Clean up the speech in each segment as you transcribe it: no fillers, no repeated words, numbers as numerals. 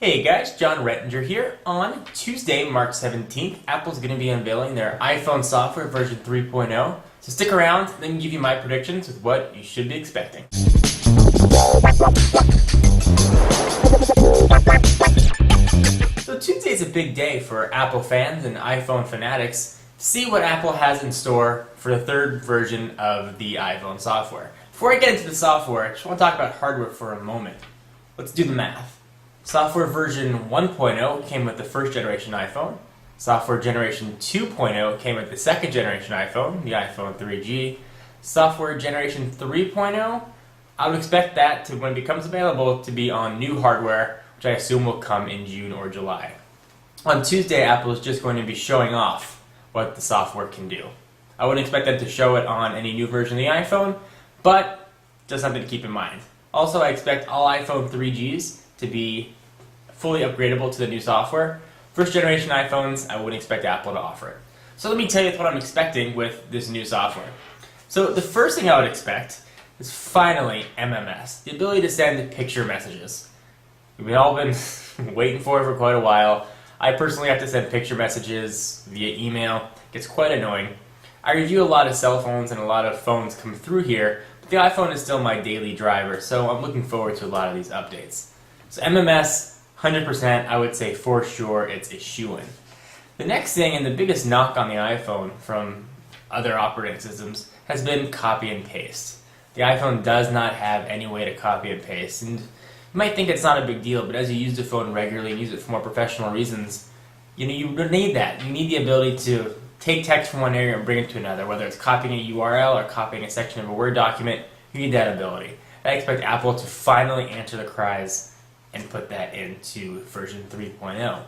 Hey guys, John Rettinger here. On Tuesday, March 17th, Apple's going to be unveiling their iPhone software version 3.0. So stick around, let me give you my predictions with what you should be expecting. So Tuesday is a big day for Apple fans and iPhone fanatics to see what Apple has in store for the third version of the iPhone software. Before I get into the software, I just want to talk about hardware for a moment. Let's do the math. Software version 1.0 came with the first generation iPhone. Software generation 2.0 came with the second generation iPhone, the iPhone 3G. Software generation 3.0, I would expect that to, when it becomes available, to be on new hardware, which I assume will come in June or July. On Tuesday, Apple is just going to be showing off what the software can do. I wouldn't expect them to show it on any new version of the iPhone, but just something to keep in mind. Also, I expect all iPhone 3Gs to be fully upgradable to the new software. First generation iPhones, I wouldn't expect Apple to offer it. So let me tell you what I'm expecting with this new software. So the first thing I would expect is finally MMS, the ability to send picture messages. We've all been waiting for it for quite a while. I personally have to send picture messages via email. It gets quite annoying. I review a lot of cell phones and a lot of phones come through here, but the iPhone is still my daily driver, so I'm looking forward to a lot of these updates. So MMS, 100%, I would say for sure it's a shoo-in. The next thing, and the biggest knock on the iPhone from other operating systems, has been copy and paste. The iPhone does not have any way to copy and paste, and you might think it's not a big deal, but as you use the phone regularly and use it for more professional reasons, you need that. You need the ability to take text from one area and bring it to another, whether it's copying a URL or copying a section of a Word document. You need that ability. I expect Apple to finally answer the cries and put that into version 3.0.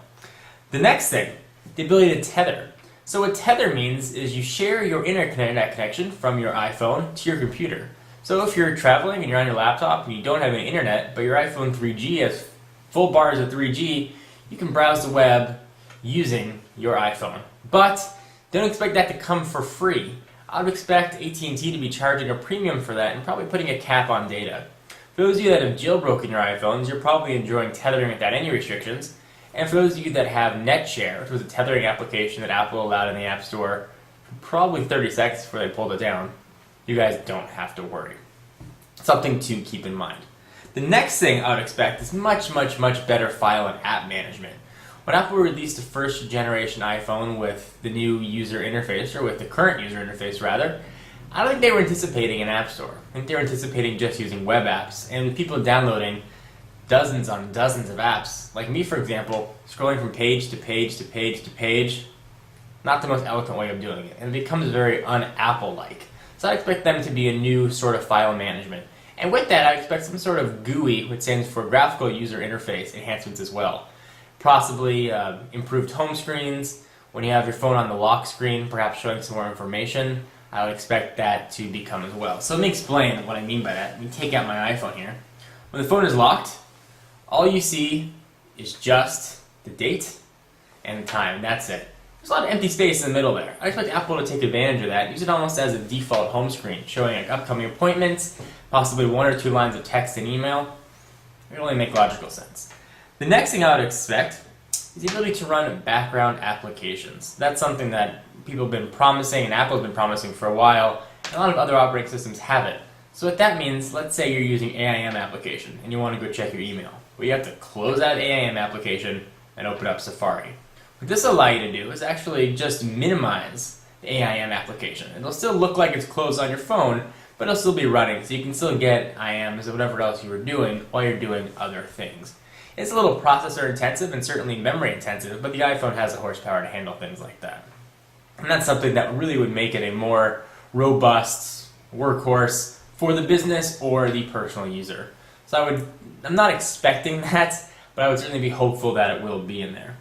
The next thing, the ability to tether. So what tether means is you share your internet connection from your iPhone to your computer. So if you're traveling and you're on your laptop and you don't have any internet, but your iPhone 3G has full bars of 3G, you can browse the web using your iPhone. But don't expect that to come for free. I would expect AT&T to be charging a premium for that and probably putting a cap on data. For those of you that have jailbroken your iPhones, you're probably enjoying tethering without any restrictions. And for those of you that have NetShare, which was a tethering application that Apple allowed in the App Store for probably 30 seconds before they pulled it down, you guys don't have to worry. Something to keep in mind. The next thing I would expect is much better file and app management. When Apple released the first generation iPhone with the new user interface, or with the current user interface rather, I don't think they were anticipating an app store. I think they were anticipating just using web apps, and with people downloading dozens on dozens of apps, like me for example, scrolling from page to page to page to page, not the most eloquent way of doing it, and it becomes very un-Apple-like. So I expect them to be a new sort of file management. And with that, I expect some sort of GUI, which stands for Graphical User Interface enhancements as well. Possibly improved home screens. When you have your phone on the lock screen, perhaps showing some more information, I would expect that to become as well. So let me explain what I mean by that. Let me take out my iPhone here. When the phone is locked, all you see is just the date and the time. That's it. There's a lot of empty space in the middle there. I expect Apple to take advantage of that, use it almost as a default home screen, showing like upcoming appointments, possibly one or two lines of text and email. It only make logical sense. The next thing I would expect is the ability to run background applications. That's something that people have been promising, and Apple's been promising for a while, and a lot of other operating systems have it. So what that means, let's say you're using AIM application and you want to go check your email. Well, you have to close that AIM application and open up Safari. What this will allow you to do is actually just minimize the AIM application. It'll still look like it's closed on your phone, but it'll still be running, so you can still get IMs or whatever else you were doing while you're doing other things. It's a little processor intensive and certainly memory intensive, but the iPhone has the horsepower to handle things like that. And that's something that really would make it a more robust workhorse for the business or the personal user. So I'm not expecting that, but I would certainly be hopeful that it will be in there.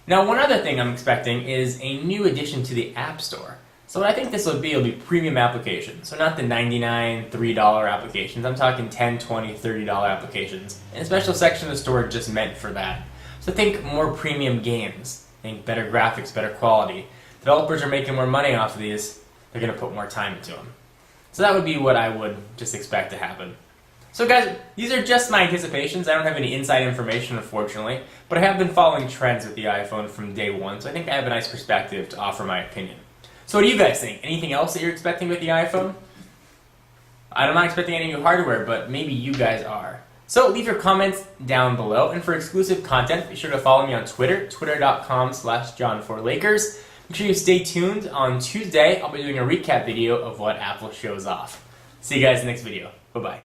Now, one other thing I'm expecting is a new addition to the App Store. So what I think this will be premium applications. So not the $99, $3 applications. I'm talking $10, $20, $30 applications. And a special section of the store just meant for that. So think more premium games. Think better graphics, better quality. Developers are making more money off of these. They're going to put more time into them. So that would be what I would just expect to happen. So guys, these are just my anticipations. I don't have any inside information, unfortunately, but I have been following trends with the iPhone from day one, so I think I have a nice perspective to offer my opinion. So what do you guys think? Anything else that you're expecting with the iPhone? I'm not expecting any new hardware, but maybe you guys are. So leave your comments down below, and for exclusive content, be sure to follow me on Twitter, twitter.com/John4Lakers. Make sure you stay tuned. On Tuesday, I'll be doing a recap video of what Apple shows off. See you guys in the next video. Bye-bye.